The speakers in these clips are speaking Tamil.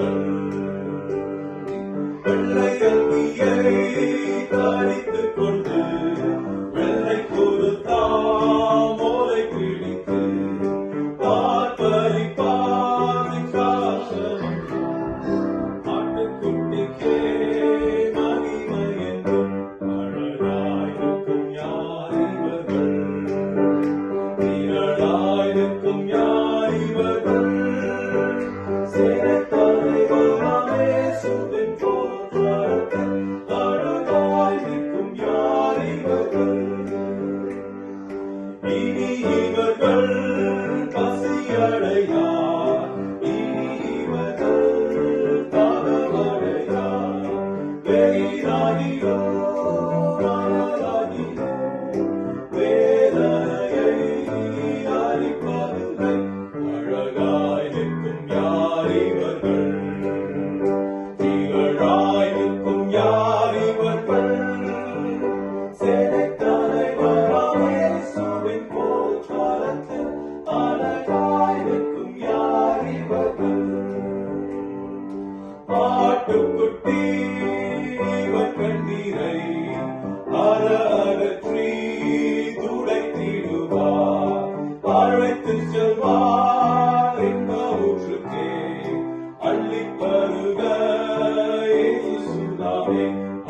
இவர்கள் வெள்ளை அங்கியை தரித்துக் கொண்டு வெள்ளை கொடுத்தாம் ஓலை பிடித்து பார்ப்பரிப்பாவை காசம் ஆட்டுக்குட்டிக்கே மகிமை என்றும் அழகாயிருக்கும் யார் இவர்கள் திரளாயிருக்கும் யார் இவர்கள் இனி இவர்கள் பசியடையார் இனி இவர்கள் தாகமடையார் வெயிலாகியோ மணலாகியோ வேதனையை அறிப்பதுவை அழகாயிருக்கும் யார் இவர்கள் திகழாயிருக்கும் யார் இவர்கள் ஆட்டுக்குட்டி இவன் கண்ணீரை அகற்றி துடைத்திடுவார் அழைத்து செல்வார் இந்த ஊற்றுக்கே அள்ளிப் பருக இயேசுதாவே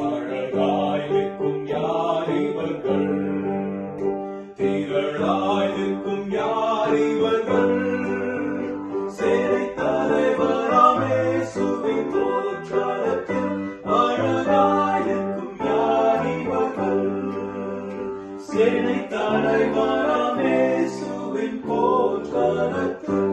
அழகாயிருக்கும் யார் இவர்கள் திரளாயிருக்கும் யார் இவர்கள் சேனை தலைவராம் இயேசுவின் போற்றலத்தில் அழகாயிருக்கும் யார் இவர்கள் சேனை தலைவராம் இயேசுவின் போற்றலத்தில்